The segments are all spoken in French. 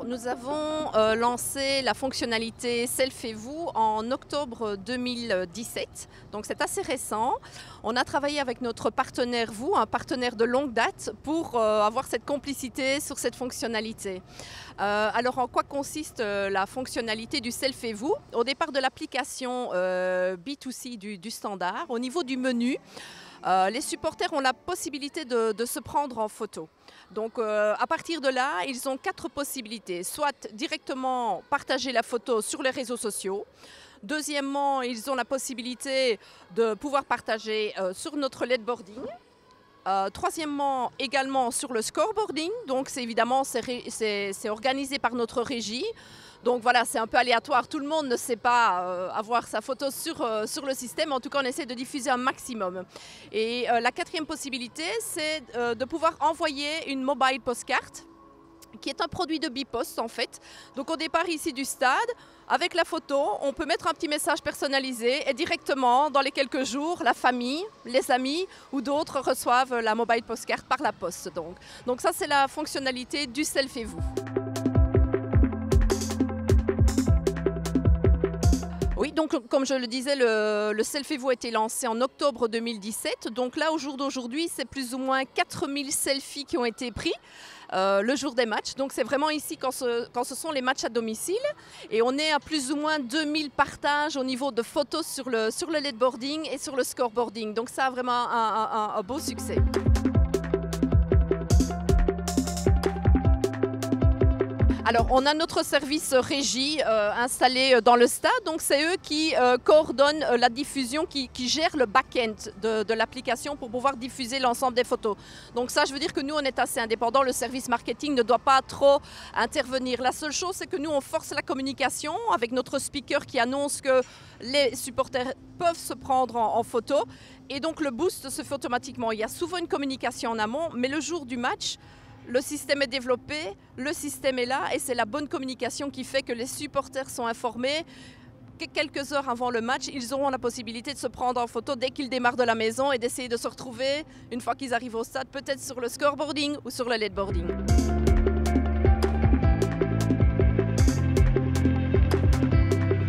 Alors, nous avons lancé la fonctionnalité Selfie-vous en octobre 2017, donc c'est assez récent. On a travaillé avec notre partenaire Vous, un partenaire de longue date, pour avoir cette complicité sur cette fonctionnalité. Alors, en quoi consiste la fonctionnalité du Selfie-vous? Au départ de l'application B2C du standard, au niveau du menu, les supporters ont la possibilité de se prendre en photo. Donc à partir de là, ils ont 4 possibilités. Soit directement partager la photo sur les réseaux sociaux. Deuxièmement, ils ont la possibilité de pouvoir partager sur notre leadboarding. Troisièmement, également sur le scoreboarding. Donc c'est évidemment c'est organisé par notre régie. Donc voilà, c'est un peu aléatoire. Tout le monde ne sait pas avoir sa photo sur le système. En tout cas, on essaie de diffuser un maximum. Et la 4e possibilité, c'est de pouvoir envoyer une mobile postcard, qui est un produit de Bipost en fait. Donc au départ ici du stade, avec la photo, on peut mettre un petit message personnalisé et directement, dans les quelques jours, la famille, les amis ou d'autres reçoivent la mobile postcard par la poste. Donc ça, c'est la fonctionnalité du Selfie-vous. Oui, donc comme je le disais, le Selfie-vous a été lancé en octobre 2017. Donc là, au jour d'aujourd'hui, c'est plus ou moins 4000 selfies qui ont été pris le jour des matchs. Donc c'est vraiment ici quand ce sont les matchs à domicile. Et on est à plus ou moins 2000 partages au niveau de photos sur le leadboarding et sur le scoreboarding. Donc ça a vraiment un beau succès. Alors, on a notre service régie installé dans le stade, donc c'est eux qui coordonnent la diffusion, qui gèrent le back-end de l'application pour pouvoir diffuser l'ensemble des photos. Donc ça, je veux dire que nous, on est assez indépendants, le service marketing ne doit pas trop intervenir. La seule chose, c'est que nous, on force la communication avec notre speaker qui annonce que les supporters peuvent se prendre en photo et donc le boost se fait automatiquement. Il y a souvent une communication en amont, mais le jour du match, le système est développé, le système est là et c'est la bonne communication qui fait que les supporters sont informés. Quelques heures avant le match, ils auront la possibilité de se prendre en photo dès qu'ils démarrent de la maison et d'essayer de se retrouver, une fois qu'ils arrivent au stade, peut-être sur le scoreboarding ou sur le leadboarding.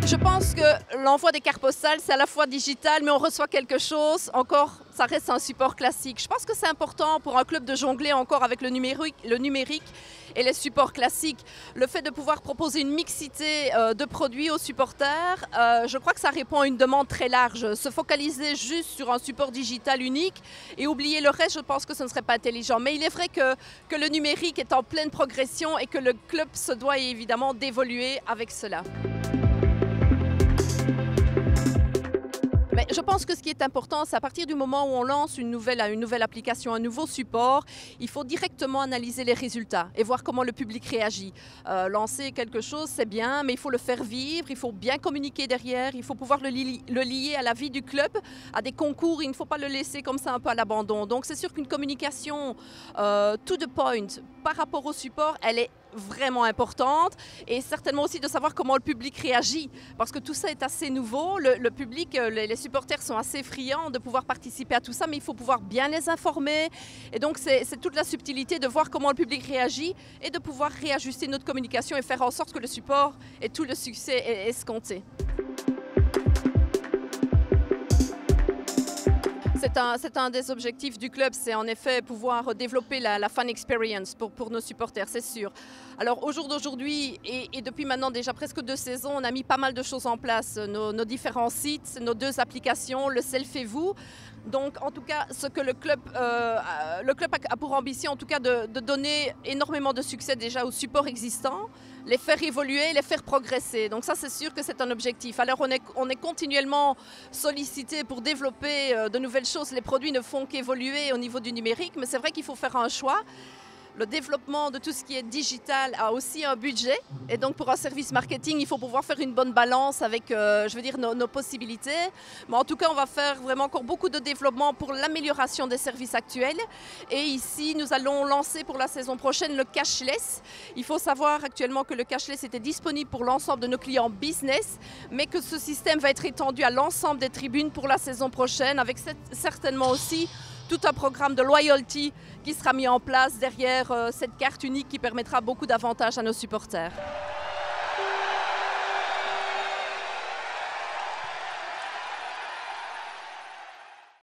Je pense que l'envoi des cartes postales, c'est à la fois digital, mais on reçoit quelque chose. Encore, ça reste un support classique. Je pense que c'est important pour un club de jongler encore avec le numérique et les supports classiques. Le fait de pouvoir proposer une mixité de produits aux supporters, je crois que ça répond à une demande très large. Se focaliser juste sur un support digital unique et oublier le reste, je pense que ce ne serait pas intelligent. Mais il est vrai que le numérique est en pleine progression et que le club se doit évidemment d'évoluer avec cela. Mais je pense que ce qui est important, c'est à partir du moment où on lance une nouvelle application, un nouveau support, il faut directement analyser les résultats et voir comment le public réagit. Lancer quelque chose, c'est bien, mais il faut le faire vivre, il faut bien communiquer derrière, il faut pouvoir le lier à la vie du club, à des concours, il ne faut pas le laisser comme ça un peu à l'abandon. Donc c'est sûr qu'une communication to the point par rapport au support, elle est vraiment importante et certainement aussi de savoir comment le public réagit parce que tout ça est assez nouveau, le public, les supporters sont assez friands de pouvoir participer à tout ça mais il faut pouvoir bien les informer et donc c'est toute la subtilité de voir comment le public réagit et de pouvoir réajuster notre communication et faire en sorte que le support et tout le succès est escompté. C'est un des objectifs du club, c'est en effet pouvoir développer la fan experience pour nos supporters, c'est sûr. Alors au jour d'aujourd'hui et depuis maintenant déjà presque 2 saisons, on a mis pas mal de choses en place, nos différents sites, nos 2 applications, le Selfie-vous. Donc en tout cas, ce que le club a pour ambition, en tout cas de donner énormément de succès déjà aux supports existants, les faire évoluer, les faire progresser. Donc ça, c'est sûr que c'est un objectif. Alors on est continuellement sollicité pour développer de nouvelles choses. Les produits ne font qu'évoluer au niveau du numérique, mais c'est vrai qu'il faut faire un choix. Le développement de tout ce qui est digital a aussi un budget et donc pour un service marketing, il faut pouvoir faire une bonne balance avec je veux dire, nos possibilités. Mais en tout cas, on va faire vraiment encore beaucoup de développement pour l'amélioration des services actuels. Et ici, nous allons lancer pour la saison prochaine le cashless. Il faut savoir actuellement que le cashless était disponible pour l'ensemble de nos clients business, mais que ce système va être étendu à l'ensemble des tribunes pour la saison prochaine avec certainement aussi tout un programme de loyalty qui sera mis en place derrière cette carte unique qui permettra beaucoup d'avantages à nos supporters.